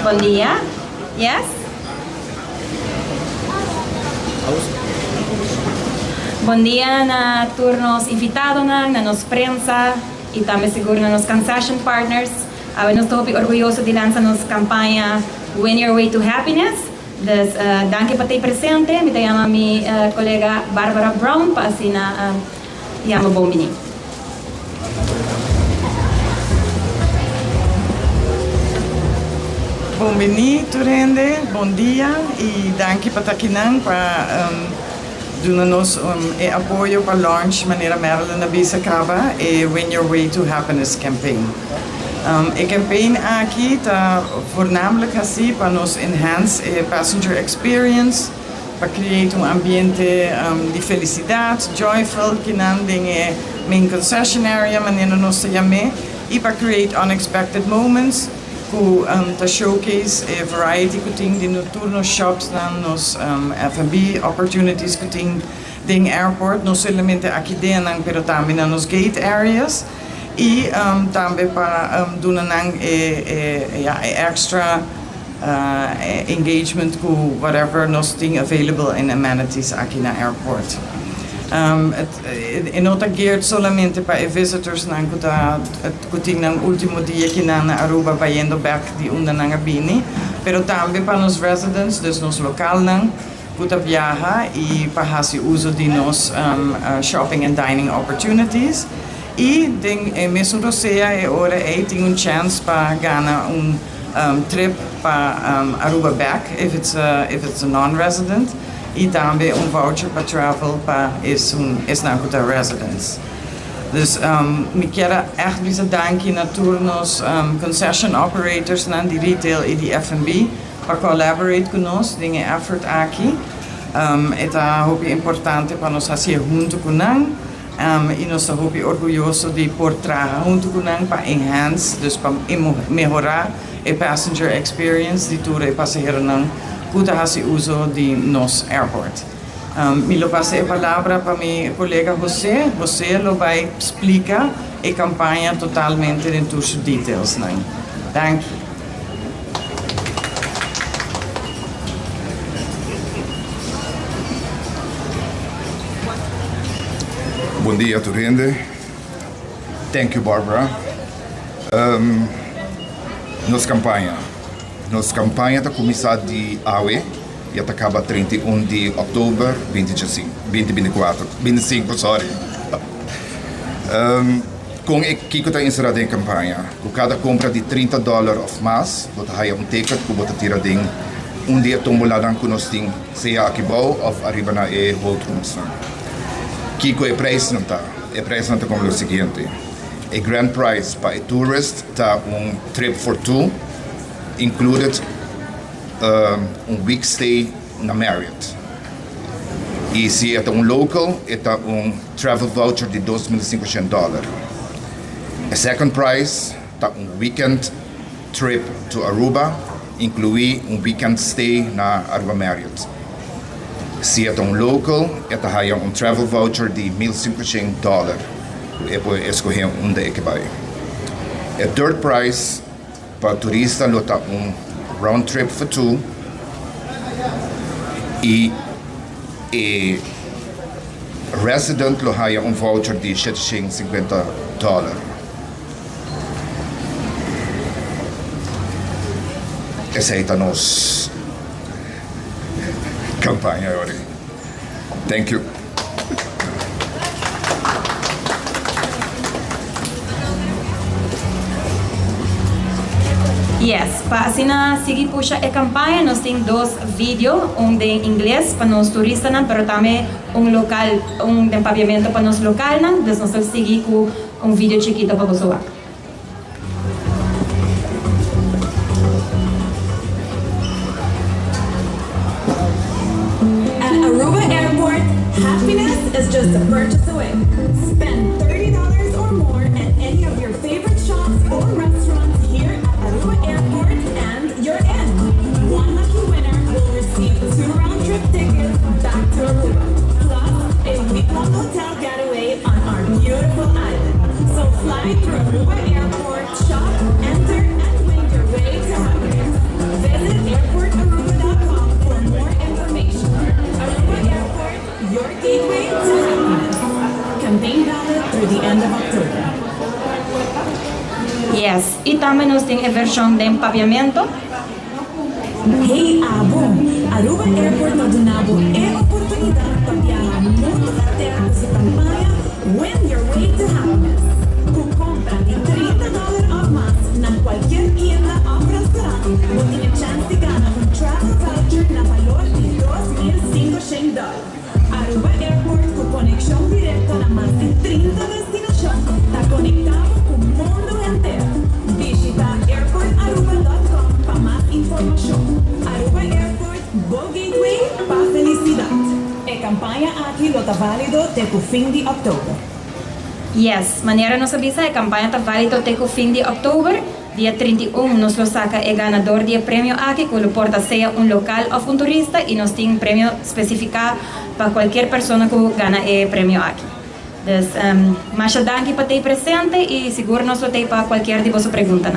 Bom dia. Yes? Bom dia na turnos invitado na nos prensa e também seguro na nos concession partners. Nós estou orgulhoso de lançar nos campanha Win Your Way to Happiness. Dus danke para ter presente. Me chama minha colega Barbara Brown para assinar chama Bombini. Bombini, Turende, bom dia e danke para estar aqui para dar-nos apoio para launch maneira Marilyn na Bisa Cava e Win Your Way to Happiness campaign. A campaign aqui está voornamelijk assim para nos enhance a passenger experience, para criar ambiente de felicidade, joyful, que não tem main concession area, maneira nos chame, e para create unexpected moments, to showcase a variety que tem de noturnos shops nos F&B opportunities que tem ding airport, não somente aqui dentro, pero também nos gate areas. E também para dar extra engagement com whatever nós temos available in amenities aqui na airport. E não está geared somente para visitors que tem no último dia que na Aruba vai indo back de onde na Bini, pero também para os residents, dus nos local que está viaja e para fazer uso de nos shopping and dining opportunities. E mesmo você agora tem chance para ganhar trip para Aruba back if it's a non-resident e também voucher para travel para na residence. Dus me quero echt danken nos concession operators de retail e de F&B para collaborate conosco em effort aqui. É importante para nós fazer junto com e nós estamos orgulhosos de por trabalhar junto com eles para enhance, dus para melhorar a passenger experience de tour e passageiro que fazem uso de nosso airport. Me passei a palavra para meu colega José. José vai explicar a campanha totalmente em seus details. Danke. Bom dia, Turende. Thank you, Barbara. Nossa campanha está começada de AUE e acaba 31 de outubro de 2025, sorry. Com o que está inserido em campanha, com cada compra de $30 ou mais, você ganha ticket que você tira de dia tombolada que nós temos, seja aqui ou arriba na hold rooms. Kiko o preço não está. O preço não está como o seguinte. O grand prize para o tourist está trip for two, included week stay na Marriott. E se é local, está travel voucher de $2.500. O second prize está weekend trip to Aruba, inclui weekend stay na Aruba Marriott. Se é local, ganha travel voucher de $1.500. E pode escolher onde que vai. O third prize para turista está round trip for two e resident ganha voucher de $750. Essa é a nossa campanha agora. Thank you. Yes, para assim seguir puxa a campanha, nós temos dois vídeos, em inglês para os turistas, mas também local, de paviamento para os local, então nós vamos seguir com vídeo chiquito para você. At Aruba Airport, happiness is just a purchase away. Spend $30 or more at any of your favorite shops or restaurants here at Aruba Airport and you're in. One lucky winner will receive 2 round-trip tickets back to Aruba, plus a week-long way to happiness. Campaign valid through the end of October. Yes, y también nos tiene versión de empaviamento. Hey, bom! Aruba Airport na donavo é oportunidade para viajar mundo inteiro com sua campanha Win Your Way to Happiness. Com compra de $30 ou mais na qualquer tienda ou restaurante, você tem chance de ganhar travel voucher na valor de $2.500. Aruba Airport com conexão direta na mais de 30 destinações, está conectado com o mundo inteiro. Visita airportaruba.com para mais informação. Aruba Airport, Bo Gateway para felicidade. A campanha aqui está válido até o fim de outubro. Yes, maneira nos avisa, a campanha está válida até o fim de outubro. Dia 31 nos lo saca o ganador de prêmio aqui, que porta seja local ou turista, e nos tem prêmio especificado para qualquer pessoa que gana o prêmio aqui. Então, mais danke para ter presente e seguro nos lo ter para qualquer de vossa pergunta.